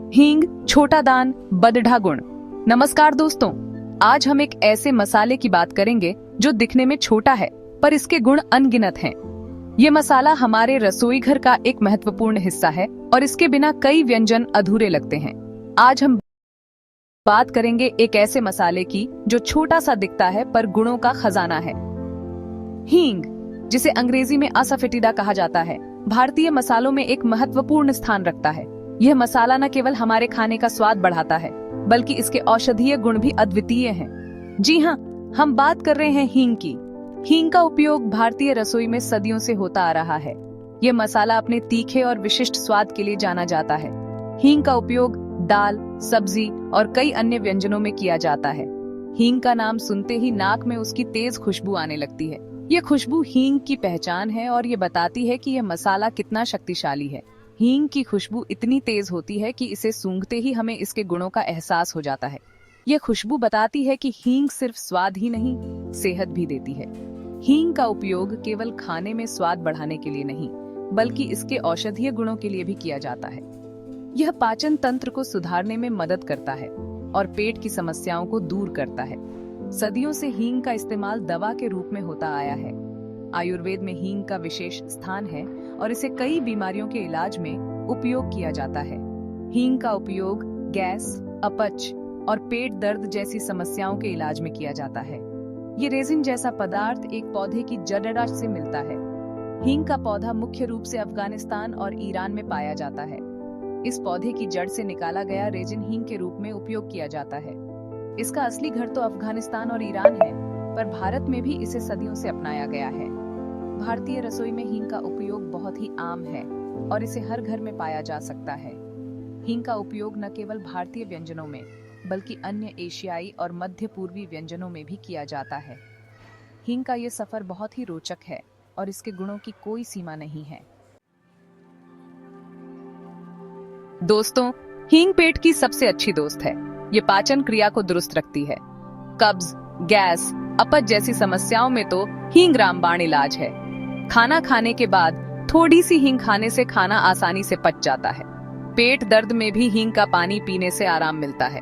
हींग, छोटा दान, बदढ़ा गुण। नमस्कार दोस्तों, आज हम एक ऐसे मसाले की बात करेंगे जो दिखने में छोटा है पर इसके गुण अनगिनत हैं। ये मसाला हमारे रसोई घर का एक महत्वपूर्ण हिस्सा है और इसके बिना कई व्यंजन अधूरे लगते हैं। आज हम बात करेंगे एक ऐसे मसाले की जो छोटा सा दिखता है पर गुणों का खजाना है। हींग, जिसे अंग्रेजी में असाफेटिडा कहा जाता है, भारतीय मसालों में एक महत्वपूर्ण स्थान रखता है। यह मसाला न केवल हमारे खाने का स्वाद बढ़ाता है बल्कि इसके औषधीय गुण भी अद्वितीय हैं। जी हाँ, हम बात कर रहे हैं हींग की। हींग का उपयोग भारतीय रसोई में सदियों से होता आ रहा है। यह मसाला अपने तीखे और विशिष्ट स्वाद के लिए जाना जाता है। हींग का उपयोग दाल, सब्जी और कई अन्य व्यंजनों में किया जाता है। हींग का नाम सुनते ही नाक में उसकी तेज खुशबू आने लगती है। यह खुशबू हींग की पहचान है और ये बताती है कि यह मसाला कितना शक्तिशाली है। हींग की खुशबू इतनी तेज होती है कि इसे सूंघते ही हमें इसके गुणों का एहसास हो जाता है। यह खुशबू बताती है कि हींग सिर्फ स्वाद ही नहीं, सेहत भी देती है। हींग का उपयोग केवल खाने में स्वाद बढ़ाने के लिए नहीं, बल्कि इसके औषधीय गुणों के लिए भी किया जाता है। यह पाचन तंत्र को सुधारने में मदद करता है और पेट की समस्याओं को दूर करता है। सदियों से हींग का इस्तेमाल दवा के रूप में होता आया है। आयुर्वेद में हींग का विशेष स्थान है और इसे कई बीमारियों के इलाज में उपयोग किया जाता है। हींग का उपयोग गैस, अपच और पेट दर्द जैसी समस्याओं के इलाज में किया जाता है। ये रेजिन जैसा पदार्थ एक पौधे की जड़ों से मिलता है। हींग का पौधा मुख्य रूप से अफगानिस्तान और ईरान में पाया जाता है। इस पौधे की जड़ से निकाला गया रेजिन हींग के रूप में उपयोग किया जाता है। इसका असली घर तो अफगानिस्तान और ईरान है, पर भारत में भी इसे सदियों से अपनाया गया है। भारतीय रसोई में हींग का उपयोग बहुत ही आम है और इसे हर घर में पाया जा सकता है। हींग का उपयोग न केवल भारतीय व्यंजनों में बल्कि अन्य एशियाई और मध्य पूर्वी व्यंजनों में भी किया जाता है। हींग का ये सफर बहुत ही रोचक है और इसके गुणों की कोई सीमा नहीं है। दोस्तों, हींग पेट की सबसे अच्छी दोस्त है। ये पाचन क्रिया को दुरुस्त रखती है। कब्ज, गैस, अपच जैसी समस्याओं में तो हींग रामबाण इलाज है। खाना खाने के बाद थोड़ी सी हींग खाने से खाना आसानी से पच जाता है। पेट दर्द में भी हींग का पानी पीने से आराम मिलता है।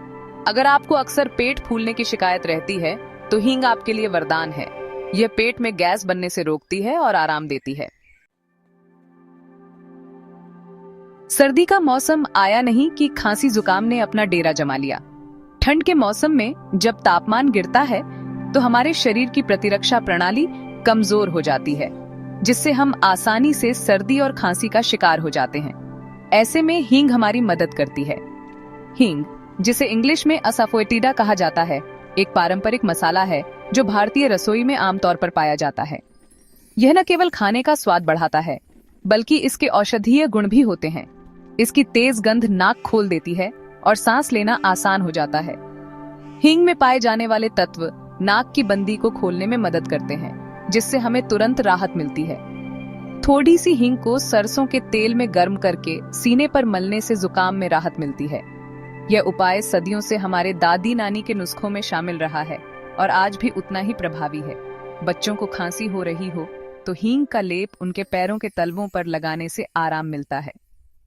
अगर आपको अक्सर पेट फूलने की शिकायत रहती है तो हींग आपके लिए वरदान है। यह पेट में गैस बनने से रोकती है और आराम देती है। सर्दी का मौसम आया नहीं कि खांसी जुकाम ने अपना डेरा जमा लिया। ठंड के मौसम में जब तापमान गिरता है तो हमारे शरीर की प्रतिरक्षा प्रणाली कमजोर हो जाती है, जिससे हम आसानी से सर्दी और खांसी का शिकार हो जाते हैं। ऐसे में हींग हमारी मदद करती है। हींग, जिसे इंग्लिश में असाफोएटिडा कहा जाता है, एक पारंपरिक मसाला है जो भारतीय रसोई में आमतौर पर पाया जाता है। यह न केवल खाने का स्वाद बढ़ाता है बल्कि इसके औषधीय गुण भी होते हैं। इसकी तेज गंध नाक खोल देती है और सांस लेना आसान हो जाता है। हींग में पाए जाने वाले तत्व नाक की बंदी को खोलने में मदद करते हैं, जिससे हमें तुरंत राहत मिलती है। थोड़ी सी हींग को सरसों के तेल में गर्म करके सीने पर मलने से जुकाम में राहत मिलती है। यह उपाय सदियों से हमारे दादी नानी के नुस्खों में शामिल रहा है और आज भी उतना ही प्रभावी है। बच्चों को खांसी हो रही हो तो हींग का लेप उनके पैरों के तलवों पर लगाने से आराम मिलता है।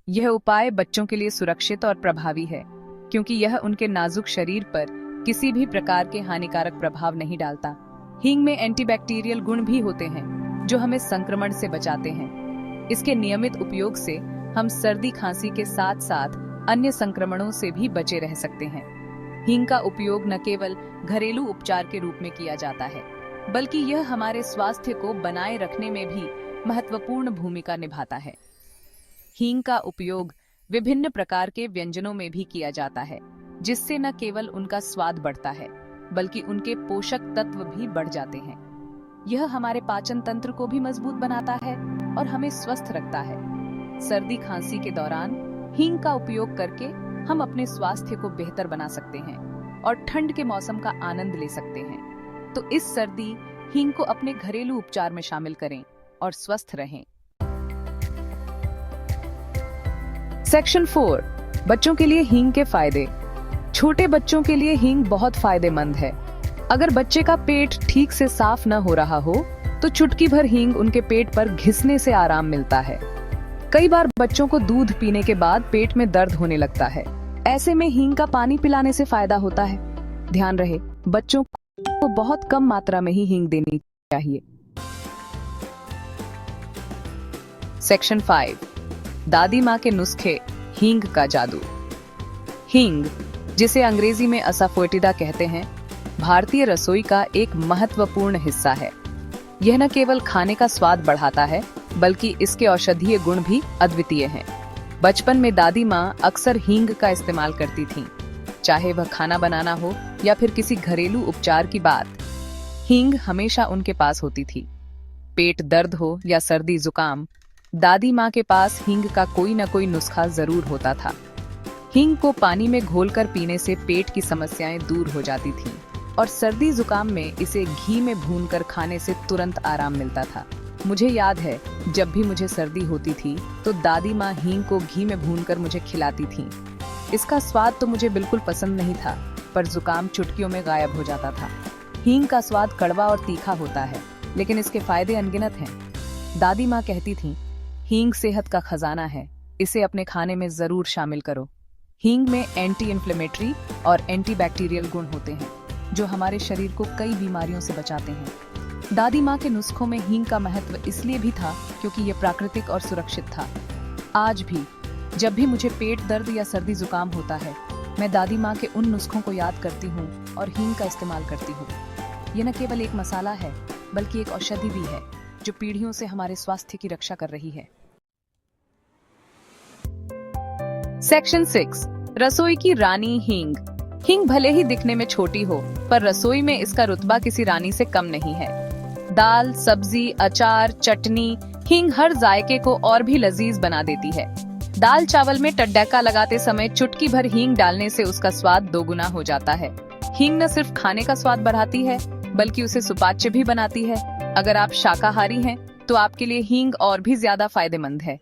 यह उपाय बच्चों के लिए सुरक्षित और प्रभावी है क्योंकि यह उनके नाजुक शरीर पर किसी भी प्रकार के हानिकारक प्रभाव नहीं डालता। हींग में एंटीबैक्टीरियल गुण भी होते हैं जो हमें संक्रमण से बचाते हैं। इसके नियमित उपयोग से हम सर्दी खांसी के साथ साथ अन्य संक्रमणों से भी बचे रह सकते हैं। हींग का उपयोग न केवल घरेलू उपचार के रूप में किया जाता है बल्कि यह हमारे स्वास्थ्य को बनाए रखने में भी महत्वपूर्ण भूमिका निभाता है। हींग का उपयोग विभिन्न प्रकार के व्यंजनों में भी किया जाता है, जिससे न केवल उनका स्वाद बढ़ता है बल्कि उनके पोषक तत्व भी बढ़ जाते हैं। यह हमारे पाचन तंत्र को भी मजबूत बनाता है और हमें स्वस्थ रखता है। सर्दी खांसी के दौरान हींग का उपयोग करके हम अपने स्वास्थ्य को बेहतर बना सकते हैं और ठंड के मौसम का आनंद ले सकते हैं। तो इस सर्दी हींग को अपने घरेलू उपचार में शामिल करें और स्वस्थ रहें। सेक्शन 4, बच्चों के लिए हींग के फायदे। छोटे बच्चों के लिए हींग बहुत फायदेमंद है। अगर बच्चे का पेट ठीक से साफ न हो रहा हो तो चुटकी भर हींग उनके पेट पर घिसने से आराम मिलता है। कई बार बच्चों को दूध पीने के बाद पेट में दर्द होने लगता है, ऐसे में हींग का पानी पिलाने से फायदा होता है। ध्यान रहे, बच्चों को बहुत कम मात्रा में ही हींग देनी चाहिए। सेक्शन 5, दादी माँ के नुस्खे, हींग का जादू। हींग, जिसे अंग्रेजी में असाफोएटिडा कहते हैं, भारतीय रसोई का एक महत्वपूर्ण हिस्सा है। यह न केवल खाने का स्वाद बढ़ाता है, बल्कि इसके औषधीय गुण भी अद्वितीय हैं। बचपन में दादी माँ अक्सर हींग का इस्तेमाल करती थीं, चाहे वह खाना बनाना हो या फिर किसी घरेलू उपचार की बात। हींग हमेशा उनके पास होती थी। पेट दर्द हो या सर्दी जुकाम, दादी माँ के पास हींग का कोई न कोई नुस्खा जरूर होता था। हींग को पानी में घोलकर पीने से पेट की समस्याएं दूर हो जाती थीं और सर्दी जुकाम में इसे घी में भूनकर खाने से तुरंत आराम मिलता था। मुझे याद है, जब भी मुझे सर्दी होती थी तो दादी माँ हींग को घी में भूनकर मुझे खिलाती थीं। इसका स्वाद तो मुझे बिल्कुल पसंद नहीं था, पर जुकाम चुटकियों में गायब हो जाता था। हींग का स्वाद कड़वा और तीखा होता है, लेकिन इसके फायदे अनगिनत हैं। दादी माँ कहती थीं, हींग सेहत का खजाना है, इसे अपने खाने में जरूर शामिल करो। हींग में एंटी इन्फ्लेमेटरी और एंटीबैक्टीरियल गुण होते हैं, जो हमारे शरीर को कई बीमारियों से बचाते हैं। दादी माँ के नुस्खों में हींग का महत्व इसलिए भी था क्योंकि ये प्राकृतिक और सुरक्षित था। आज भी जब भी मुझे पेट दर्द या सर्दी जुकाम होता है, मैं दादी माँ के उन नुस्खों को याद करती हूँ और हींग का इस्तेमाल करती हूँ। ये न केवल एक मसाला है, बल्कि एक औषधि भी है, जो पीढ़ियों से हमारे स्वास्थ्य की रक्षा कर रही है। सेक्शन 6, रसोई की रानी हींग। हींग भले ही दिखने में छोटी हो, पर रसोई में इसका रुतबा किसी रानी से कम नहीं है। दाल, सब्जी, अचार, चटनी, हींग हर जायके को और भी लजीज बना देती है। दाल चावल में टड्डैका लगाते समय चुटकी भर हींग डालने से उसका स्वाद दोगुना हो जाता है। हींग न सिर्फ खाने का स्वाद बढ़ाती है, बल्कि उसे सुपाच्य भी बनाती है। अगर आप शाकाहारी हैं, तो आपके लिए हींग और भी ज्यादा फायदेमंद है।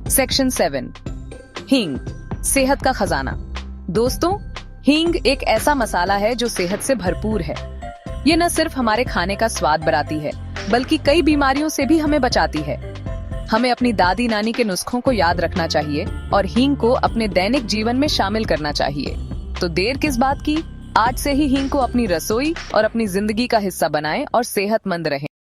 सेक्शन 7, हींग, सेहत का खजाना। दोस्तों, हींग एक ऐसा मसाला है जो सेहत से भरपूर है। ये न सिर्फ हमारे खाने का स्वाद बढ़ाती है, बल्कि कई बीमारियों से भी हमें बचाती है। हमें अपनी दादी नानी के नुस्खों को याद रखना चाहिए और हींग को अपने दैनिक जीवन में शामिल करना चाहिए। तो देर किस बात की, आज से ही हींग को अपनी रसोई और अपनी जिंदगी का हिस्सा बनाएं और सेहतमंद रहें।